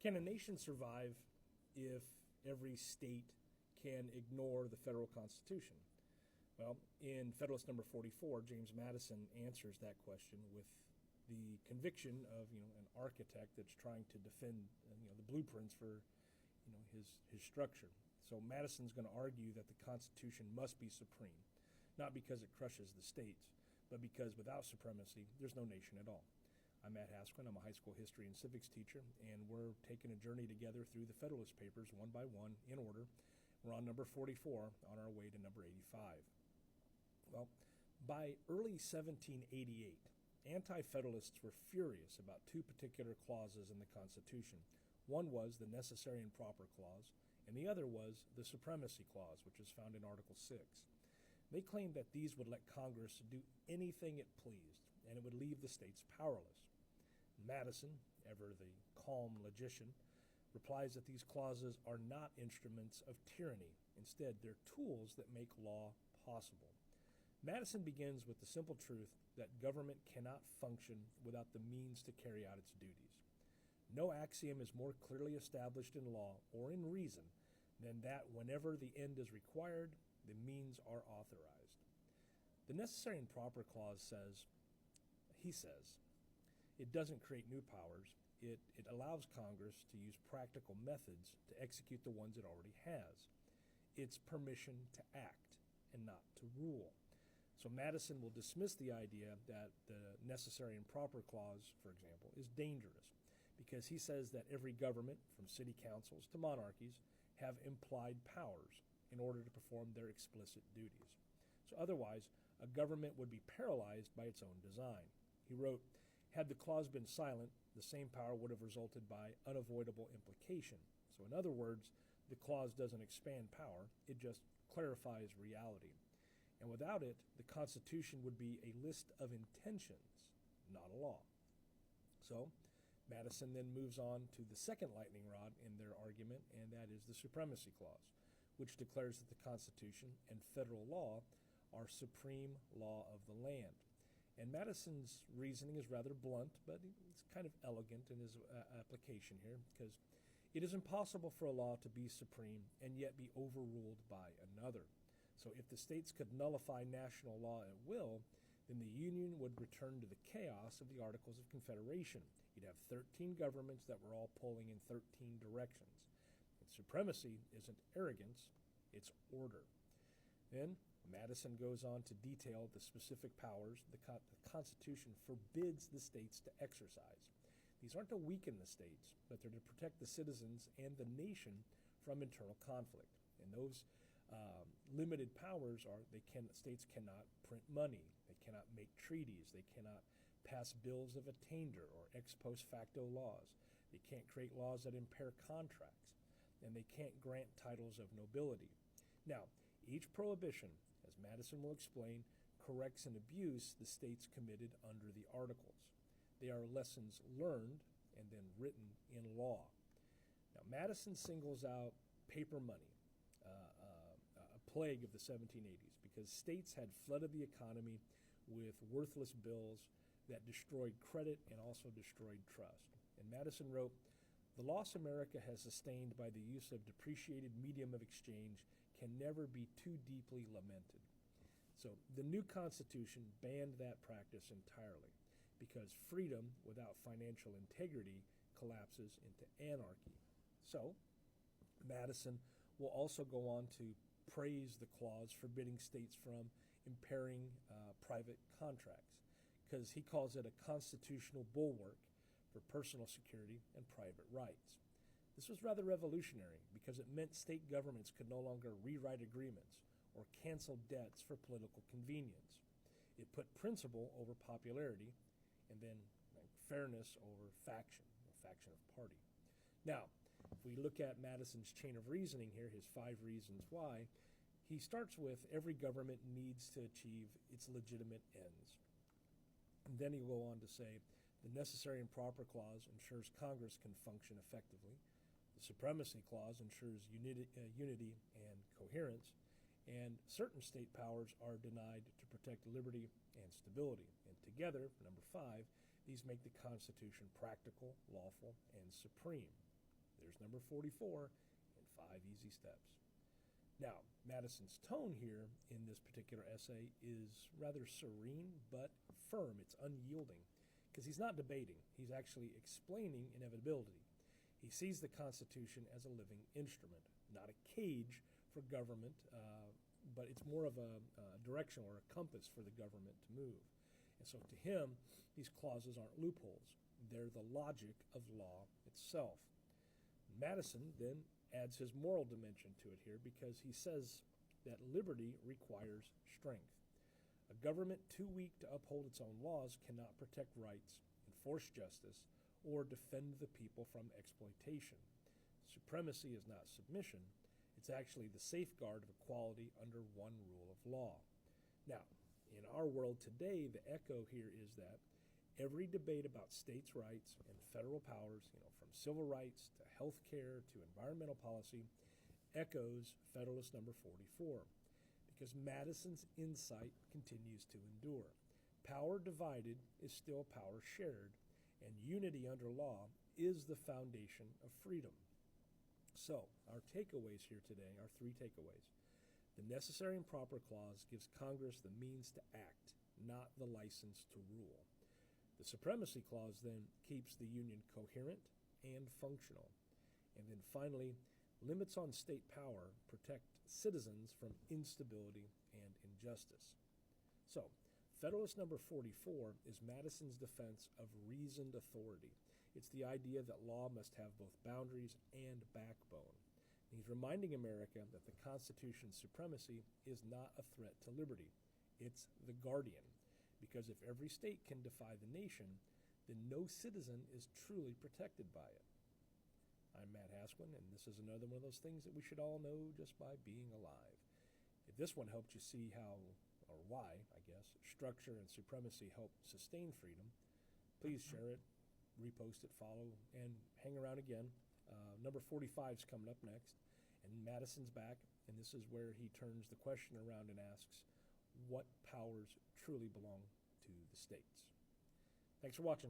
Can a nation survive if every state can ignore the federal Constitution? Well, in Federalist number 44, James Madison answers that question with the conviction of an architect that's trying to defend the blueprints for his structure. So Madison's going to argue that the Constitution must be supreme, not because it crushes the states, but because without supremacy, there's no nation at all. I'm Matt Hasquin. I'm a high school history and civics teacher, and we're taking a journey together through the Federalist Papers one by one in order. We're on number 44 on our way to number 85. Well, by early 1788, anti-federalists were furious about two particular clauses in the Constitution. One was the Necessary and Proper Clause, and the other was the Supremacy Clause, which is found in Article 6. They claimed that these would let Congress do anything it pleased, and it would leave the states powerless. Madison, ever the calm logician, replies that these clauses are not instruments of tyranny. Instead, they're tools that make law possible. Madison begins with the simple truth that government cannot function without the means to carry out its duties. No axiom is more clearly established in law or in reason than that whenever the end is required, the means are authorized. The Necessary and Proper Clause says, it doesn't create new powers. It allows Congress to use practical methods to execute the ones it already has. It's permission to act and not to rule. So Madison will dismiss the idea that the Necessary and Proper Clause, for example, is dangerous because he says that every government, from city councils to monarchies, have implied powers in order to perform their explicit duties. So otherwise, a government would be paralyzed by its own design. He wrote, had the clause been silent, the same power would have resulted by unavoidable implication. So in other words, the clause doesn't expand power, it just clarifies reality. And without it, the Constitution would be a list of intentions, not a law. So Madison then moves on to the second lightning rod in their argument, and that is the Supremacy Clause, which declares that the Constitution and federal law are supreme law of the land. And Madison's reasoning is rather blunt, but it's kind of elegant in his application here, because it is impossible for a law to be supreme and yet be overruled by another. So if the states could nullify national law at will, then the Union would return to the chaos of the Articles of Confederation. You'd have 13 governments that were all pulling in 13 directions. And supremacy isn't arrogance, it's order. Then Madison goes on to detail the specific powers the Constitution forbids the states to exercise. These aren't to weaken the states, but they're to protect the citizens and the nation from internal conflict. And those limited powers are states cannot print money, they cannot make treaties, they cannot pass bills of attainder or ex post facto laws, they can't create laws that impair contracts, and they can't grant titles of nobility. Now, each prohibition, as Madison will explain, corrects an abuse the states committed under the Articles. They are lessons learned and then written in law. Now, Madison singles out paper money, a plague of the 1780s, because states had flooded the economy with worthless bills that destroyed credit and also destroyed trust. And Madison wrote, the loss America has sustained by the use of depreciated medium of exchange can never be too deeply lamented. So the new Constitution banned that practice entirely because freedom without financial integrity collapses into anarchy. So Madison will also go on to praise the clause forbidding states from impairing private contracts, because he calls it a constitutional bulwark for personal security and private rights. This was rather revolutionary because it meant state governments could no longer rewrite agreements or cancel debts for political convenience. It put principle over popularity and then fairness over faction of party. Now, if we look at Madison's chain of reasoning here, his 5 reasons why, he starts with every government needs to achieve its legitimate ends. And then he'll go on to say the Necessary and Proper Clause ensures Congress can function effectively. The Supremacy Clause ensures unity and coherence. And certain state powers are denied to protect liberty and stability. And together, number 5, these make the Constitution practical, lawful, and supreme. There's number 44 in 5 easy steps. Now, Madison's tone here in this particular essay is rather serene but firm. It's unyielding because he's not debating. He's actually explaining inevitability. He sees the Constitution as a living instrument, not a cage for government, but it's more of a direction or a compass for the government to move. And so to him, these clauses aren't loopholes. They're the logic of law itself. Madison then adds his moral dimension to it here because he says that liberty requires strength. A government too weak to uphold its own laws cannot protect rights, enforce justice, or defend the people from exploitation. Supremacy is not submission. It's actually the safeguard of equality under one rule of law. Now, in our world today, the echo here is that every debate about states' rights and federal powers, from civil rights to health care to environmental policy, echoes Federalist number 44, because Madison's insight continues to endure. Power divided is still power shared, and unity under law is the foundation of freedom. So, our takeaways here today are 3 takeaways. The necessary and proper clause gives Congress the means to act, not the license to rule. The Supremacy Clause then keeps the Union coherent and functional. And then finally, limits on state power protect citizens from instability and injustice. So, Federalist number 44 is Madison's defense of reasoned authority. It's the idea that law must have both boundaries and backbone. And he's reminding America that the Constitution's supremacy is not a threat to liberty. It's the guardian. Because if every state can defy the nation, then no citizen is truly protected by it. I'm Matt Hasquin, and this is another one of those things that we should all know just by being alive. If this one helped you see how, or why, I guess, structure and supremacy help sustain freedom, please share it, repost it, follow, and hang around again. Number 45 is coming up next, and Madison's back, and this is where he turns the question around and asks, what powers truly belong to the states? Thanks for watching.